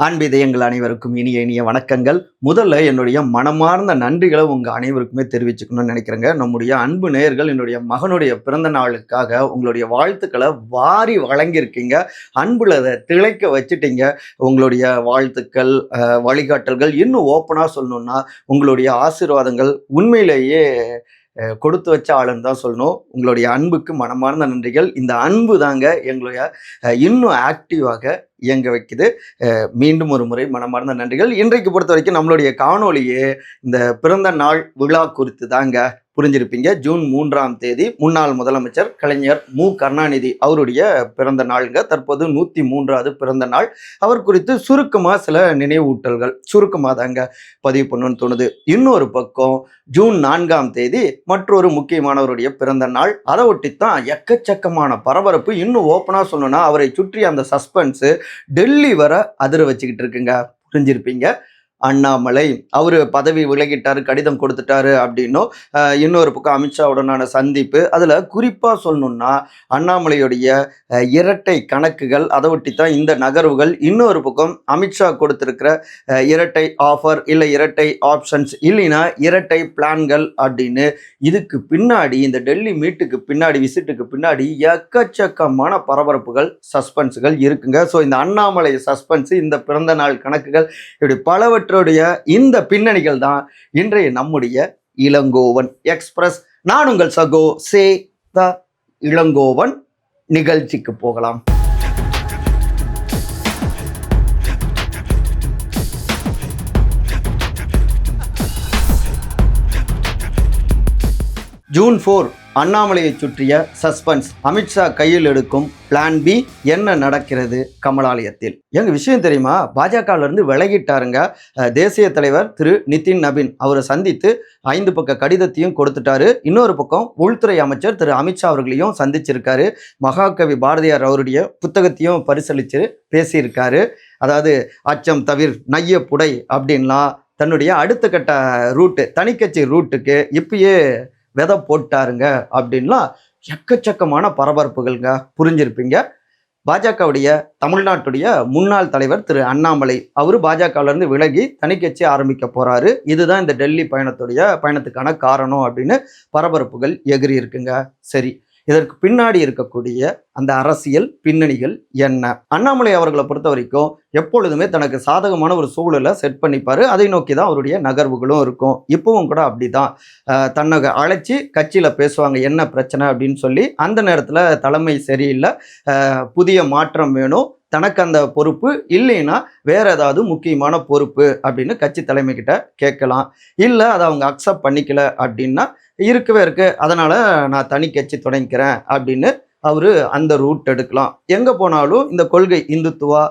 ஆன்மீதயங்கள் அனைவருக்கும் இனிய இனிய வணக்கங்கள். முதல்ல என்னுடைய மனமார்ந்த நன்றிகளை உங்க அனைவருக்குமே தெரிவிச்சுக்கணும்னு நினைக்கிறேங்க. நம்முடைய அன்பு நேயர்கள் என்னுடைய மகனுடைய பிறந்த நாளுக்காக உங்களுடைய வாழ்த்துக்களை வாரி வழங்கியிருக்கீங்க. அன்புல அதை திளைக்க வச்சுட்டீங்க. உங்களுடைய வாழ்த்துக்கள், வழிகாட்டல்கள் இன்னும் ஓப்பனா சொல்லணும்னா உங்களுடைய ஆசீர்வாதங்கள் உண்மையிலேயே கொடுத்து வச்ச ஆளுன்னு தான் சொல்லணும். உங்களுடைய அன்புக்கு மனமார்ந்த நன்றிகள். இந்த அன்பு தாங்க எங்களுடைய இன்னும் ஆக்டிவாக இயங்க வைக்குது. மீண்டும் ஒரு முறை மனமார்ந்த நன்றிகள். இன்றைக்கு பொறுத்த வரைக்கும் நம்மளுடைய காணொலியே இந்த பிறந்த நாள் விழா குறித்து தாங்க. புரிஞ்சிருப்பீங்க. ஜூன் 3ஆம் தேதி முன்னாள் முதலமைச்சர் கலைஞர் மு கருணாநிதி அவருடைய பிறந்த நாளுங்க. தற்போது 103வது பிறந்த நாள். அவர் குறித்து சுருக்கமா சில நினைவூட்டல்கள் சுருக்கமாக தாங்க பதிவு பண்ணணும்னு தோணுது. இன்னொரு பக்கம் ஜூன் 4ஆம் தேதி மற்றொரு முக்கியமானவருடைய பிறந்த நாள். அதை ஒட்டித்தான் எக்கச்சக்கமான பரபரப்பு. இன்னும் ஓப்பனா சொல்லணும்னா அவரை சுற்றி அந்த சஸ்பென்ஸு டெல்லி வர அதிர வச்சுக்கிட்டு இருக்குங்க. புரிஞ்சிருப்பீங்க. அண்ணாமலை அவர் பதவி விலகிட்டாரு, கடிதம் கொடுத்துட்டாரு அப்படின்னும், இன்னொரு பக்கம் அமித்ஷாவுடனான சந்திப்பு. அதில் குறிப்பாக சொல்லணும்னா அண்ணாமலையுடைய இரட்டை கணக்குகள், அதை ஒட்டி தான் இந்த நகர்வுகள். இன்னொரு பக்கம் அமித்ஷா கொடுத்துருக்கிற இரட்டை ஆஃபர் இல்லை இரட்டை ஆப்ஷன்ஸ் இல்லைன்னா இரட்டை பிளான்கள் அப்படின்னு இதுக்கு பின்னாடி இந்த டெல்லி மீட்டுக்கு பின்னாடி விசிட்டுக்கு பின்னாடி எக்கச்சக்கமான பரபரப்புகள் சஸ்பென்ஸுகள் இருக்குங்க. ஸோ இந்த அண்ணாமலை சஸ்பென்ஸு, இந்த பிறந்த நாள் கணக்குகள், இப்படி பலவற்றை இந்த பின்னணிகள் தான் இன்றைய நம்முடைய இளங்கோவன் எக்ஸ்பிரஸ். நான் உங்கள் சகோ சே த இளங்கோவன். நிகழ்ச்சிக்கு போகலாம். ஜூன் 4 அண்ணாமலையை சுற்றிய சஸ்பென்ஸ். அமித்ஷா கையில் எடுக்கும் பிளான் பி. என்ன நடக்கிறது கமலாலயத்தில்? எங்க விஷயம் தெரியுமா? பாஜகல இருந்து விலகிட்டாருங்க தேசிய தலைவர் திரு நிதின் நபின். அவரை சந்தித்து 5 பக்க கடிதத்தையும் கொடுத்துட்டாரு. இன்னொரு பக்கம் உள்துறை அமைச்சர் திரு அமித்ஷா அவர்களையும் சந்திச்சிருக்காரு. மகாகவி பாரதியார் அவருடைய புத்தகத்தையும் பரிசீலிச்சு பேசியிருக்காரு. அதாவது அச்சம் தவிர் நைய புடை அப்படின்லாம் தன்னுடைய அடுத்த கட்ட ரூட்டு, தனிக்கட்சி ரூட்டுக்கு இப்பயே விதை போட்டாருங்க அப்படின்லாம் எக்கச்சக்கமான பரபரப்புகள்ங்க. புரிஞ்சிருப்பீங்க. பாஜகவுடைய தமிழ்நாட்டுடைய முன்னாள் தலைவர் திரு அண்ணாமலை அவர் பாஜகவிலிருந்து விலகி தனிக்கட்சி ஆரம்பிக்க போறாரு. இதுதான் இந்த டெல்லி பயணத்துக்கான காரணம் அப்படின்னு பரபரப்புகள் எகிரி இருக்குங்க. சரி, இதற்கு பின்னாடி இருக்கக்கூடிய அந்த அரசியல் பின்னணிகள் என்ன? அண்ணாமலை அவர்களை பொறுத்த வரைக்கும் எப்பொழுதுமே தனக்கு சாதகமான ஒரு சூழலை செட் பண்ணிப்பாரு. அதை நோக்கி தான் அவருடைய நகர்வுகளும் இருக்கும். இப்பவும் கூட அப்படிதான். தன்னை அழைச்சி கட்சியில் பேசுவாங்க, என்ன பிரச்சனை அப்படின்னு சொல்லி. அந்த நேரத்தில் தலைமை சரியில்லை, புதிய மாற்றம் வேணும், தனக்கு அந்த பொறுப்பு இல்லைன்னா வேற ஏதாவது முக்கியமான பொறுப்பு அப்படின்னு கட்சி தலைமை கிட்ட கேட்கலாம். இல்லை அதை அவங்க அக்செப்ட் பண்ணிக்கல அப்படின்னா இருக்கவே இருக்கு, அதனால நான் தனி கட்சி தொடங்கிக்கிறேன் அப்படின்னு அவரு அந்த ரூட் எடுக்கலாம். எங்க போனாலும் இந்த கொள்கை இந்துத்துவா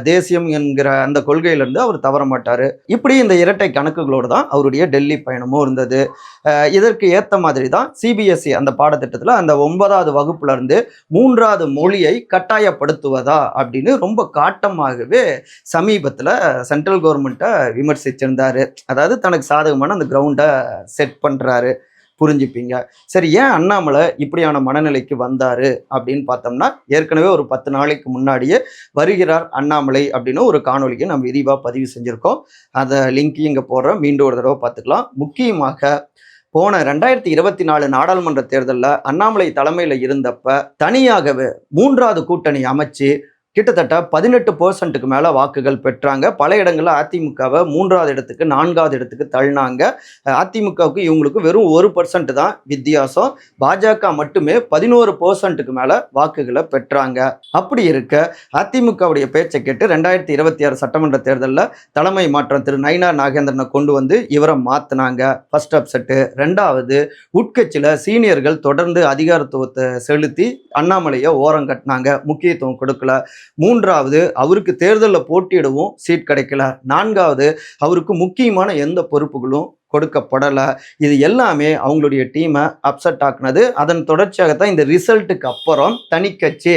தேசியம் என்கிற அந்த கொள்கையிலிருந்து அவர் தவற மாட்டாரு. இப்படி இந்த இரட்டை கணக்குகளோடு தான் அவருடைய டெல்லி பயணமும் இருந்தது. இதற்கு ஏற்ற மாதிரி தான் சிபிஎஸ்இ அந்த பாடத்திட்டத்தில் அந்த 9வது வகுப்புல இருந்து 3வது மொழியை கட்டாயப்படுத்துவதா அப்படின்னு ரொம்ப காட்டமாகவே சமீபத்தில் சென்ட்ரல் கவர்மெண்ட்டை விமர்சிச்சிருந்தாரு. அதாவது தனக்கு சாதகமான அந்த கிரவுண்டை செட் பண்றாரு. புரிஞ்சுப்பீங்க. சரி, ஏன் அண்ணாமலை இப்படியான மனநிலைக்கு வந்தாரு அப்படின்னு பார்த்தோம்னா, ஏற்கனவே ஒரு 10 நாளைக்கு முன்னாடியே வருகிறார் அண்ணாமலை அப்படின்னு ஒரு காணொலிக்கு நம்ம விரிவாக பதிவு செஞ்சுருக்கோம். அதை லிங்கையும் இங்கே போடுறோம், மீண்டும் ஒரு தடவை பார்த்துக்கலாம். முக்கியமாக போன 2024 நாடாளுமன்ற தேர்தலில் அண்ணாமலை தலைமையில் இருந்தப்ப தனியாகவே 3வது கூட்டணி அமைச்சு கிட்டத்தட்ட 18% மேலே வாக்குகள் பெற்றாங்க. பல இடங்களில் அதிமுகவை 3வது இடத்துக்கு 4வது இடத்துக்கு தள்ளினாங்க. அதிமுகவுக்கு இவங்களுக்கு வெறும் 1% தான் வித்தியாசம். பாஜக மட்டுமே 11% மேலே வாக்குகளை பெற்றாங்க. அப்படி இருக்க அதிமுகவுடைய பேச்சை கேட்டு 2026 சட்டமன்ற தேர்தலில் தலைமை மாற்றம் திரு நயினார் நாகேந்திரனை கொண்டு வந்து இவரை மாற்றினாங்க. First upset. 2வது உட்கட்சியில் சீனியர்கள் தொடர்ந்து அதிகாரத்துவத்தை செலுத்தி அண்ணாமலையை ஓரம் கட்டினாங்க, முக்கியத்துவம் கொடுக்கல. 3வது அவருக்கு தேர்தலில் போட்டியிடவும் சீட் கிடைக்கல. 4வது அவருக்கு முக்கியமான எந்த பொறுப்புகளும் கொடுக்கப்படலை. இது எல்லாமே அவங்களுடைய டீமை அப்செட் ஆக்குனது. அதன் தொடர்ச்சியாகத்தான் இந்த ரிசல்ட்டுக்கு அப்புறம் தனிக்கட்சி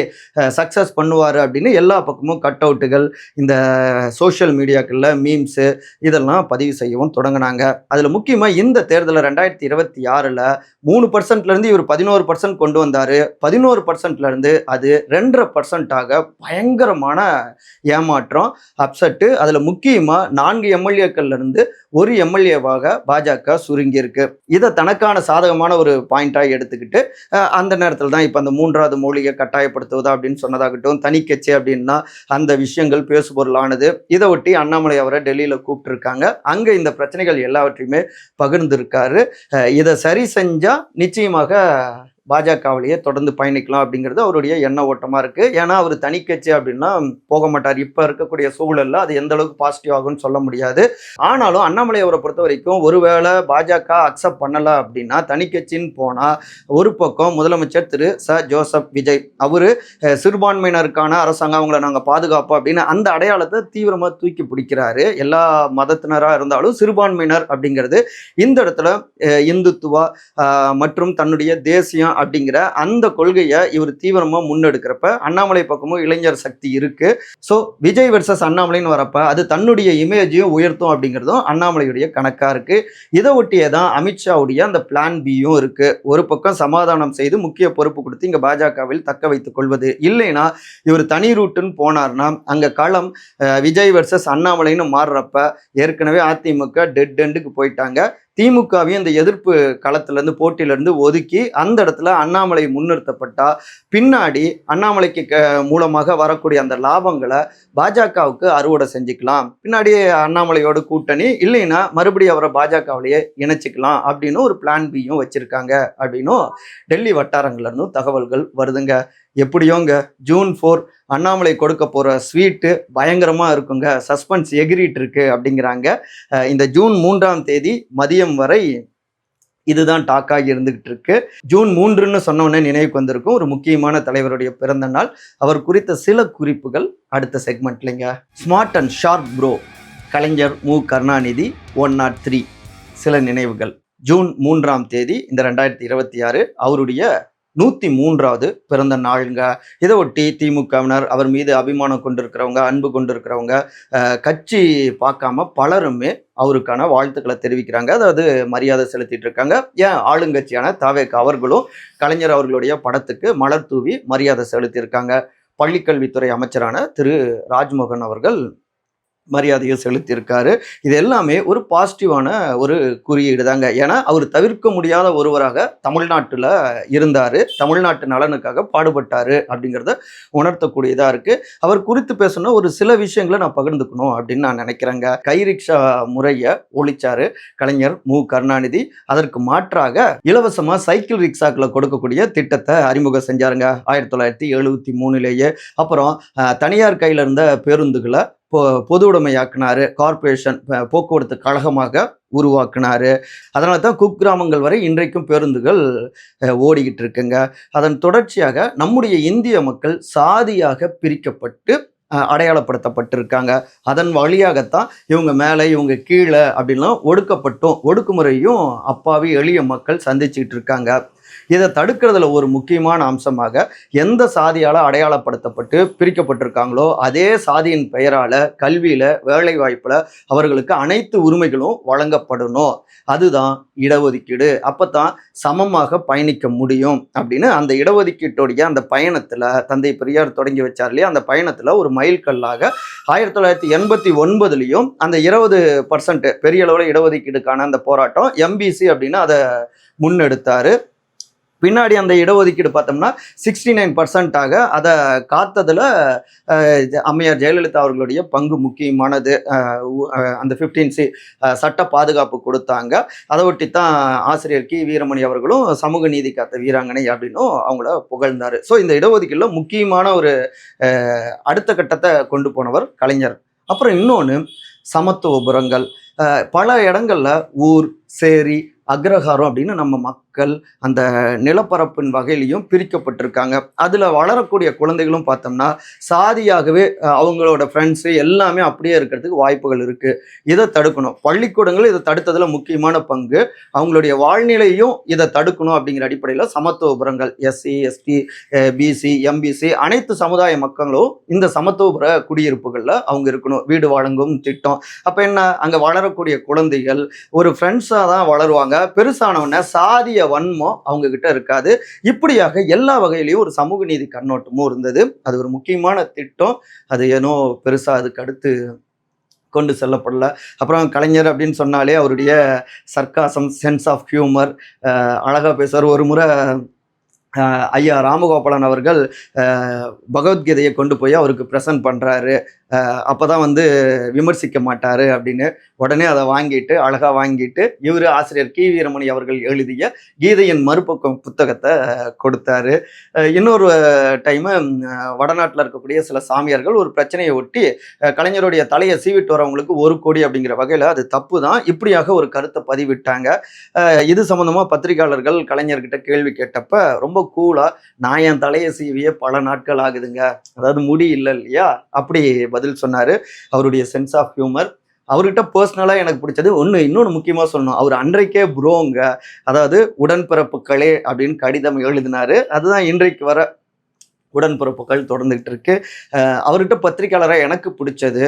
சக்ஸஸ் பண்ணுவார் அப்படின்னு எல்லா பக்கமும் கட் அவுட்டுகள், இந்த சோஷியல் மீடியாக்களில் மீம்ஸு இதெல்லாம் பதிவு செய்யவும் தொடங்கினாங்க. அதில் முக்கியமாக இந்த தேர்தலில் 2026 3%லேருந்து இவர் 11% கொண்டு வந்தார். 11%லேருந்து அது 2.5% பயங்கரமான ஏமாற்றம், அப்செட்டு. அதில் முக்கியமாக 4 எம்எல்ஏக்கள்லேருந்து ஒரு எம்எல்ஏவாக பாஜக சுருங்கியிருக்கு. இதை தனக்கான சாதகமான ஒரு பாயிண்டாக எடுத்துக்கிட்டு அந்த நேரத்தில் தான் இப்போ அந்த 3வது மொழியை கட்டாயப்படுத்துவதா அப்படின்னு சொன்னதாகட்டும், தனிக்கட்சி அப்படின்னா அந்த விஷயங்கள் பேசுபொருளானது. இதை ஒட்டி அண்ணாமலை அவரை டெல்லியில் கூப்பிட்டுருக்காங்க. அங்கே இந்த பிரச்சனைகள் எல்லாவற்றையுமே பகிர்ந்திருக்காரு. இதை சரி செஞ்சால் நிச்சயமாக பாஜகவிலேயே தொடர்ந்து பயணிக்கலாம் அப்படிங்கிறது அவருடைய எண்ண ஓட்டமாக இருக்குது. ஏன்னா அவர் தனிக்கட்சி அப்படின்னா போக மாட்டார். இப்போ இருக்கக்கூடிய சூழலில் அது எந்த அளவுக்கு பாசிட்டிவ் ஆகும்னு சொல்ல முடியாது. ஆனாலும் அண்ணாமலை அவரை பொறுத்த வரைக்கும் ஒருவேளை பாஜக அக்செப்ட் பண்ணலை அப்படின்னா தனிக்கட்சின்னு போனால் ஒரு பக்கம் முதலமைச்சர் திரு ஜோசப் விஜய் அவர் சிறுபான்மையினருக்கான அரசாங்கம், அவங்கள நாங்கள் பாதுகாப்போம் அப்படின்னு அந்த அடையாளத்தை தீவிரமாக தூக்கி பிடிக்கிறாரு. எல்லா மதத்தினராக இருந்தாலும் சிறுபான்மையினர் அப்படிங்கிறது இந்த இடத்துல இந்துத்துவா மற்றும் தன்னுடைய தேசியம் அப்படிங்கிற அந்த கொள்கையை இவர் தீவிரமா முன்னெடுக்கிறப்ப அண்ணாமலை பக்கமும் இளைஞர் சக்தி இருக்கு. ஸோ விஜய் வெர்சஸ் அண்ணாமலைன்னு வரப்ப அது தன்னுடைய இமேஜையும் உயர்த்தும் அப்படிங்கிறதும் அண்ணாமலையுடைய கணக்கா இருக்கு. இதை ஒட்டியே தான் அமித்ஷாவுடைய அந்த பிளான் பியும் இருக்கு. ஒரு பக்கம் சமாதானம் செய்து முக்கிய பொறுப்பு கொடுத்து இங்க பாஜகவில் தக்க வைத்துக் கொள்வது, இல்லைன்னா இவர் தனி ரூட்டுன்னு போனார்னா அங்க களம் விஜய் வெர்சஸ் அண்ணாமலைன்னு மாறுறப்ப ஏற்கனவே அதிமுக டெட் எண்டுக்கு போயிட்டாங்க. திமுகவையும் இந்த எதிர்ப்பு களத்திலேருந்து போட்டியிலேருந்து ஒதுக்கி அந்த இடத்துல அண்ணாமலை முன்னிறுத்தப்பட்டா பின்னாடி அண்ணாமலைக்கு மூலமாக வரக்கூடிய அந்த லாபங்களை பாஜகவுக்கு அறுவடை செஞ்சுக்கலாம். பின்னாடி அண்ணாமலையோட கூட்டணி இல்லைன்னா மறுபடியும் அவரை பாஜகவிலேயே இணைச்சிக்கலாம் அப்படின்னு ஒரு பிளான் பியும் வச்சிருக்காங்க அப்படின்னும் டெல்லி வட்டாரங்கள்லேருந்தும் தகவல்கள் வருதுங்க. எப்படியோங்க ஜூன் 4 அண்ணாமலை கொடுக்க போகிற ஸ்வீட்டு பயங்கரமாக இருக்குங்க, சஸ்பென்ஸ் எகிரிட்டு இருக்கு அப்படிங்கிறாங்க. இந்த ஜூன் 3 மதியம் வரை இதுதான் டாக்காகி இருந்துகிட்டு இருக்கு. ஜூன் 3ன்னு சொன்னோன்னே நினைவுக்கு வந்திருக்கும் ஒரு முக்கியமான தலைவருடைய பிறந்த நாள். அவர் குறித்த சில குறிப்புகள் அடுத்த செக்மெண்ட்லைங்க. ஸ்மார்ட் அண்ட் ஷார்ப் ப்ரோ கலைஞர் மு கருணாநிதி 103 சில நினைவுகள். ஜூன் 3 இந்த 2026 அவருடைய 103வது பிறந்த நாளுங்க. இதை ஒட்டி திமுகவினர், அவர் மீது அபிமானம் கொண்டிருக்கிறவங்க, அன்பு கொண்டிருக்கிறவங்க, கட்சி பார்க்காம பலருமே அவருக்கான வாழ்த்துக்களை தெரிவிக்கிறாங்க. அதாவது மரியாதை செலுத்திட்டு இருக்காங்க. ஏன் ஆளுங்கட்சியான தாவேக அவர்களும் கலைஞர் அவர்களுடைய படத்துக்கு மலர் தூவி மரியாதை செலுத்தியிருக்காங்க. பள்ளிக்கல்வித்துறை அமைச்சரான திரு ராஜ்மோகன் அவர்கள் மரியாதையை செலுத்தியிருக்காரு. இது எல்லாமே ஒரு பாசிட்டிவான ஒரு குறியீடு தாங்க. ஏன்னா அவர் தவிர்க்க முடியாத ஒருவராக தமிழ்நாட்டில் இருந்தார், தமிழ்நாட்டு நலனுக்காக பாடுபட்டார் அப்படிங்கிறத உணர்த்தக்கூடியதாக இருக்குது. அவர் குறித்து பேசணும்னா ஒரு சில விஷயங்களை நான் பகிர்ந்துக்கணும் அப்படின்னு நான் நினைக்கிறேங்க. கை ரிக்ஷா முறையை ஒழிச்சாரு கலைஞர் மு கருணாநிதி. அதற்கு மாற்றாக இலவசமாக சைக்கிள் ரிக்ஷாக்களை கொடுக்கக்கூடிய திட்டத்தை அறிமுகம் செஞ்சாருங்க 1973லேயே. அப்புறம் தனியார் கையில் இருந்த பேருந்துகளை பொது உடைமையாக்குனாரு, கார்பரேஷன் போக்குவரத்து கழகமாக உருவாக்குனாரு. அதனால தான் குக்கிராமங்கள் வரை இன்றைக்கும் பேருந்துகள் ஓடிக்கிட்டு இருக்குங்க. அதன் தொடர்ச்சியாக நம்முடைய இந்திய மக்கள் சாதியாக பிரிக்கப்பட்டு அடையாளப்படுத்தப்பட்டிருக்காங்க. அதன் வழியாகத்தான் இவங்க மேலே இவங்க கீழே அப்படின்லாம் ஒடுக்குமுறையும் அப்பாவி எளிய மக்கள் சந்திச்சுக்கிட்டு இருக்காங்க. இதை தடுக்கிறதுல ஒரு முக்கியமான அம்சமாக எந்த சாதியால் அடையாளப்படுத்தப்பட்டு பிரிக்கப்பட்டிருக்காங்களோ அதே சாதியின் பெயரால் கல்வியில், வேலை வாய்ப்பில் அவர்களுக்கு அனைத்து உரிமைகளும் வழங்கப்படணும். அதுதான் இடஒதுக்கீடு. அப்போ தான் சமமாக பயணிக்க முடியும் அப்படின்னு அந்த இடஒதுக்கீட்டுடைய அந்த பயணத்தில் தந்தை பெரியார் தொடங்கி வச்சார் இல்லையா, அந்த பயணத்தில் ஒரு மைல்கல்லாக 1989லையும் அந்த 20% பெரிய அளவில் இடஒதுக்கீடுக்கான அந்த போராட்டம் எம்பிசி அப்படின்னு அதை முன்னெடுத்தார். பின்னாடி அந்த இடஒதுக்கீடு பார்த்தோம்னா 69% அதை காத்ததில் அம்மையார் ஜெயலலிதா அவர்களுடைய பங்கு முக்கியமானது. அந்த 15C சட்ட பாதுகாப்பு கொடுத்தாங்க. அதை ஒட்டி தான் ஆசிரியர் கி வீரமணி அவர்களும் சமூக நீதி காத்த வீராங்கனை அப்படின்னும் அவங்கள புகழ்ந்தார். ஸோ இந்த இடஒதுக்கீடில் முக்கியமான ஒரு அடுத்த கட்டத்தை கொண்டு போனவர் கலைஞர். அப்புறம் இன்னொன்று சமத்துவபுரங்கள். பல இடங்களில் ஊர், சேரி, அக்ரஹாரம் அப்படின்னு நம்ம மக்கள் அந்த நிலப்பரப்பின் வகையிலையும் பிரிக்கப்பட்டிருக்காங்க. அதில் வளரக்கூடிய குழந்தைகளும் பார்த்தோம்னா சாதியாகவே அவங்களோட ஃப்ரெண்ட்ஸு எல்லாமே அப்படியே இருக்கிறதுக்கு வாய்ப்புகள் இருக்குது. இதை தடுக்கணும். பள்ளிக்கூடங்கள் இதை தடுத்ததில் முக்கியமான பங்கு. அவங்களுடைய வாழ்நிலையும் இதை தடுக்கணும் அப்படிங்கிற அடிப்படையில் சமத்துவபுரங்கள் எஸ்சி, எஸ்டி, பிசி, எம்பிசி அனைத்து சமுதாய மக்களும் இந்த சமத்துவபுர குடியிருப்புகளில் அவங்க இருக்கணும். வீடு வழங்கும் திட்டம். அப்போ என்ன, அங்கே வளரக்கூடிய குழந்தைகள் ஒரு ஃப்ரெண்ட்ஸாக தான் வளருவாங்க. பெருசானவன சாதிய வன்மம் அவங்க கிட்ட இருக்காது. இப்படியாக எல்லா வகையிலையும் ஒரு சமூக நீதி கண்ணோட்டமும் இருந்தது. அது ஒரு முக்கியமான திட்டம். அது ஏனோ பெருசாக அதுக்கு அடுத்து கொண்டு செல்லப்படல. அப்புறம் கலைஞர் அப்படின்னு சொன்னாலே அவருடைய சர்க்காசம், சென்ஸ் ஆஃப் ஹியூமர், அழகாக பேசுவார். ஒரு முறை ஐயா ராமகோபாலன் அவர்கள் பகவத்கீதையை கொண்டு போய் அவருக்கு ப்ரெசன்ட் பண்ணுறாரு. அப்போ தான் விமர்சிக்க மாட்டார் அப்படின்னு உடனே அதை வாங்கிட்டு அழகாக வாங்கிட்டு இவர் ஆசிரியர் கி வீரமணி அவர்கள் எழுதிய கீதையின் மறுபக்கம் புத்தகத்தை கொடுத்தாரு. இன்னொரு டைமு வடநாட்டில் இருக்கக்கூடிய சில சாமியார்கள் ஒரு பிரச்சனையை ஒட்டி கலைஞருடைய தலையை சீவிட்டு வரவங்களுக்கு 1 கோடி அப்படிங்கிற வகையில் அது தப்பு தான், இப்படியாக ஒரு கருத்தை பதிவிட்டாங்க. இது சம்மந்தமாக பத்திரிகையாளர்கள் கலைஞர்கிட்ட கேள்வி கேட்டப்ப ரொம்ப கூலாக, நான் என் தலையை சீவிய பல நாட்கள் ஆகுதுங்க, அதாவது முடி இல்லை இல்லையா, அப்படி பதில் சொன்னார். அவருடைய சென்ஸ் ஆஃப் ஹியூமர். அவர்கிட்ட பர்சனலாக எனக்கு பிடிச்சது இன்னொன்று முக்கியமாக சொல்லணும். அவர் அன்றைக்கே ப்ரோங்க, அதாவது உடன்பிறப்புகளே அப்படின்னு கடிதம் எழுதினார். அதுதான் இன்றைக்கு வர உடன்பிறப்புகள் தொடர்ந்துகிட்டு இருக்கு. அவர்கிட்ட பத்திரிகையாளராக எனக்கு பிடிச்சது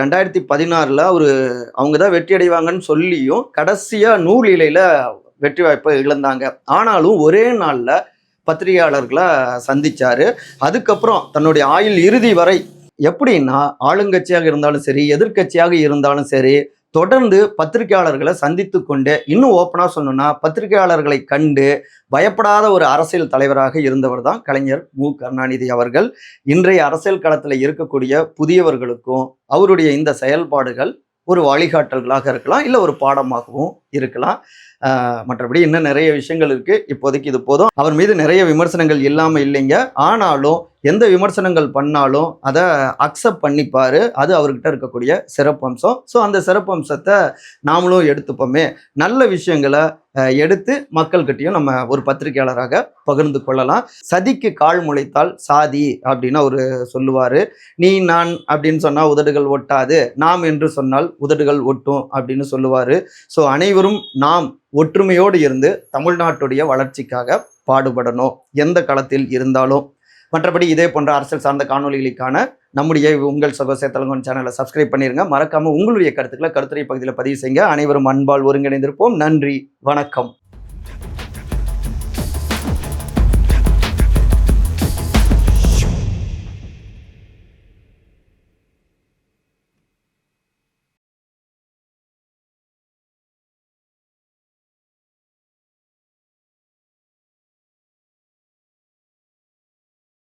2016 அவங்க தான் வெற்றி அடைவாங்கன்னு சொல்லியும் கடைசியாக நூலிலையில் வெற்றி வாய்ப்பை இழந்தாங்க. ஆனாலும் ஒரே நாளில் பத்திரிகையாளர்களை சந்திச்சாரு. அதுக்கப்புறம் தன்னுடைய ஆயுள் இறுதி வரை எப்படின்னா, ஆளுங்கட்சியாக இருந்தாலும் சரி, எதிர்கட்சியாக இருந்தாலும் சரி, தொடர்ந்து பத்திரிகையாளர்களை சந்தித்து கொண்டு, இன்னும் ஓப்பனாக சொல்லணும்னா பத்திரிகையாளர்களை கண்டு பயப்படாத ஒரு அரசியல் தலைவராக இருந்தவர் தான் கலைஞர் மு கருணாநிதி அவர்கள். இன்றைய அரசியல் களத்தில் இருக்கக்கூடிய புதியவர்களுக்கும் அவருடைய இந்த செயல்பாடுகள் ஒரு வழிகாட்டல்களாக இருக்கலாம், இல்லை ஒரு பாடமாகவும் இருக்கலாம். மற்றபடி இன்னும் நிறைய விஷயங்கள் இருக்குது. இப்போதைக்கு இது போதும். அவர் மீது நிறைய விமர்சனங்கள் இல்லாமல் இல்லைங்க. ஆனாலும் எந்த விமர்சனங்கள் பண்ணாலும் அதை அக்செப்ட் பண்ணிப்பார். அது அவர்கிட்ட இருக்கக்கூடிய சிறப்பம்சம். ஸோ அந்த சிறப்பம்சத்தை நாமளும் எடுத்துப்போமே. நல்ல விஷயங்களை எடுத்து மக்கள்கிட்டையும் நம்ம ஒரு பத்திரிகையாளராக பகிர்ந்து கொள்ளலாம். சதிக்கு கால் முளைத்தால் சாதி அப்படின்னு அவர் சொல்லுவார். நீ நான் அப்படின்னு சொன்னால் உதடுகள் ஒட்டாது, நாம் என்று சொன்னால் உதடுகள் ஒட்டும் அப்படின்னு சொல்லுவார். ஸோ அனைவரும் நாம் ஒற்றுமையோடு இருந்து தமிழ்நாட்டுடைய வளர்ச்சிக்காக பாடுபடணும், எந்த களத்தில் இருந்தாலும். மற்றபடி இதே போன்ற அரசியல் சார்ந்த காணொலிகளுக்கான நம்முடைய உங்கள் சகோசே தெலுங்கு சேனலை சப்ஸ்கிரைப் பண்ணிருங்க. மறக்காம உங்களுடைய கருத்துக்களை கருத்துரை பகுதியில் பதிவு செய்யுங்க. அனைவரும் அன்பால் ஒருங்கிணைந்திருப்போம். நன்றி, வணக்கம்.